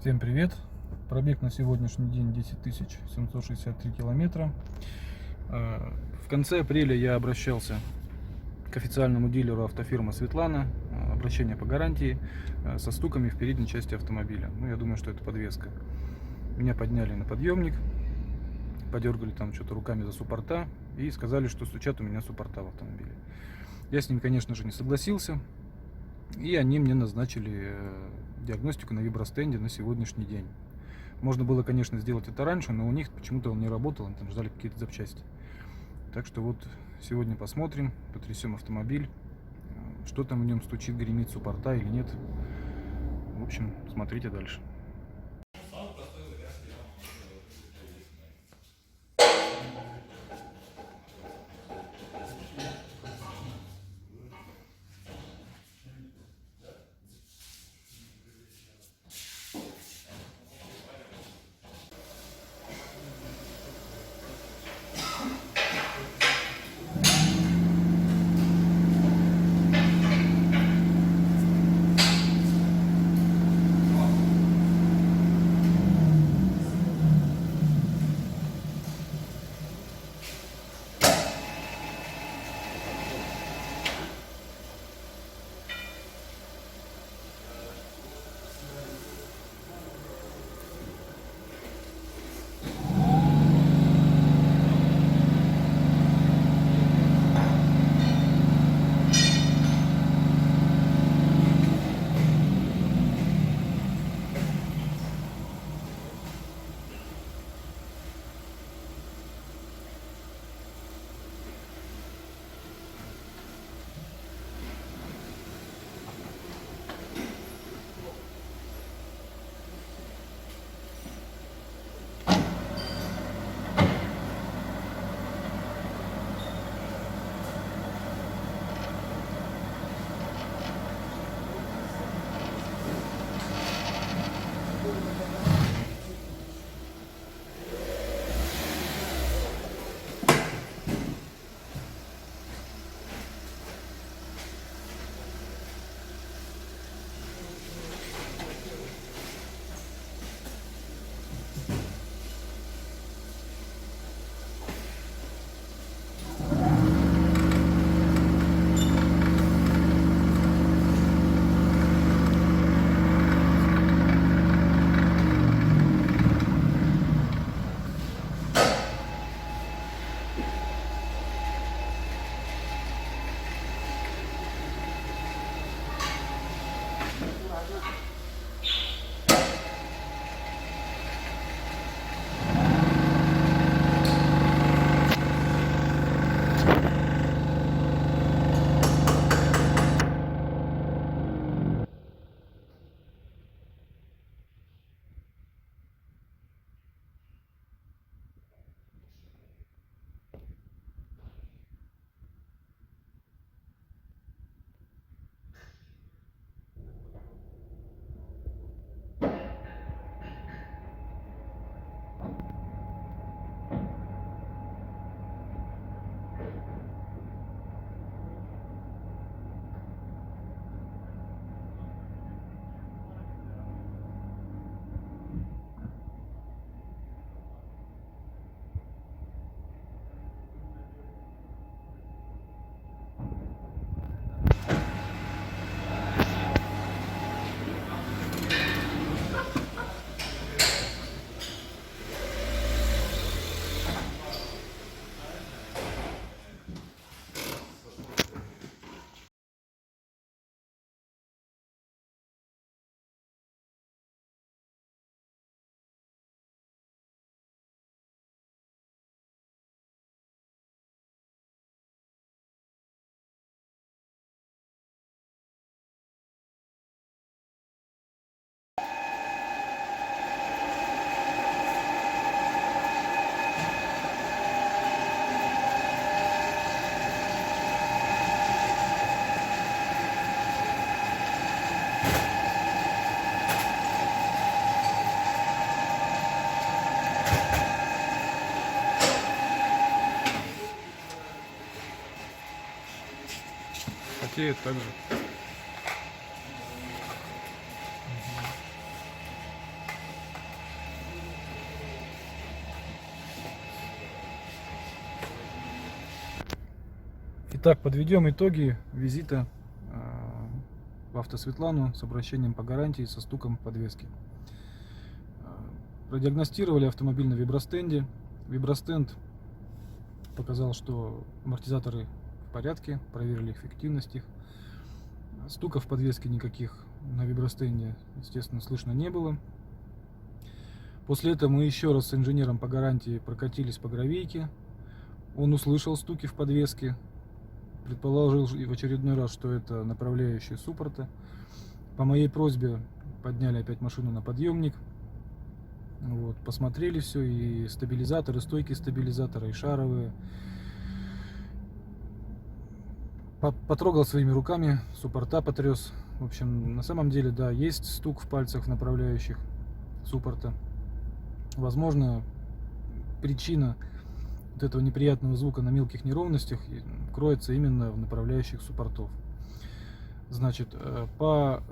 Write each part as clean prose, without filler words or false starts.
Всем привет! Пробег на сегодняшний день 10 763 километра. В конце апреля я обращался к официальному дилеру автофирмы Светлана. Обращение по гарантии со стуками в передней части автомобиля. Ну, я думаю, что это подвеска. Меня подняли на подъемник, подергали там что-то руками за суппорта и сказали, что стучат у меня суппорта в автомобиле. Я с ним, конечно же, не согласился. И они мне назначили диагностику на вибростенде на сегодняшний день. Можно было, конечно, сделать это раньше, но у них почему-то он не работал, они там ждали какие-то запчасти. Так что вот сегодня посмотрим, потрясем автомобиль, что там в нем стучит, гремит, суппорта или нет. В общем, смотрите дальше. Потеет также. Итак, подведем итоги визита в Автосветлану с обращением по гарантии со стуком подвески. Продиагностировали автомобиль на вибростенде. Вибростенд показал, что амортизаторы в порядке, проверили эффективность их. Стуков подвески никаких на вибростенде, естественно, слышно не было. После этого мы еще раз с инженером по гарантии прокатились по гравийке. Он услышал стуки в подвеске, предположил в очередной раз, что это направляющие суппорта. По моей просьбе подняли опять машину на подъемник. Вот, посмотрели все, и стабилизаторы, стойки стабилизатора, и шаровые. Потрогал своими руками, суппорта потряс. В общем, на самом деле, да, есть стук в пальцах направляющих суппорта. Возможно, причина вот этого неприятного звука на мелких неровностях кроется именно в направляющих суппортов. Значит, по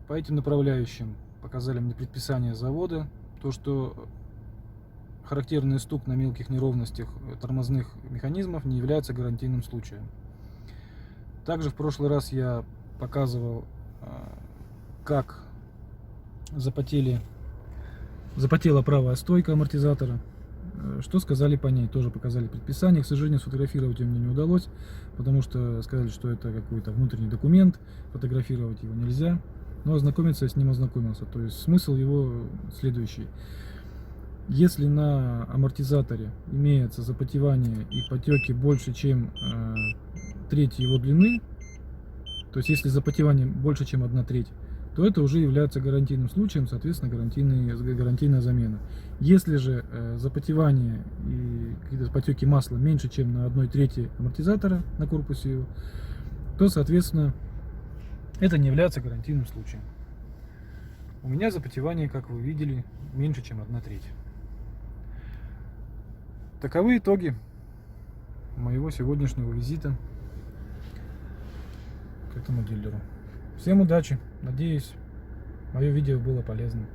этим направляющим показали мне предписание завода, то что характерный стук на мелких неровностях тормозных механизмов не является гарантийным случаем. Также в прошлый раз я показывал, как запотела правая стойка амортизатора. Что сказали по ней, тоже показали предписание. К сожалению, сфотографировать ее мне не удалось, потому что сказали, что это какой-то внутренний документ, фотографировать его нельзя. Но ознакомиться я с ним ознакомился. То есть смысл его следующий. Если на амортизаторе имеется запотевание и потеки больше, чем треть его длины, то есть если запотевание больше, чем 1/3, то это уже является гарантийным случаем, соответственно, гарантийная замена. Если же запотевание и какие-то потеки масла меньше, чем на 1/3 амортизатора на корпусе его, то, соответственно, это не является гарантийным случаем. У меня запотевание, как вы видели, меньше, чем 1/3. Таковы итоги моего сегодняшнего визита к этому дилеру. Всем удачи! Надеюсь, мое видео было полезным.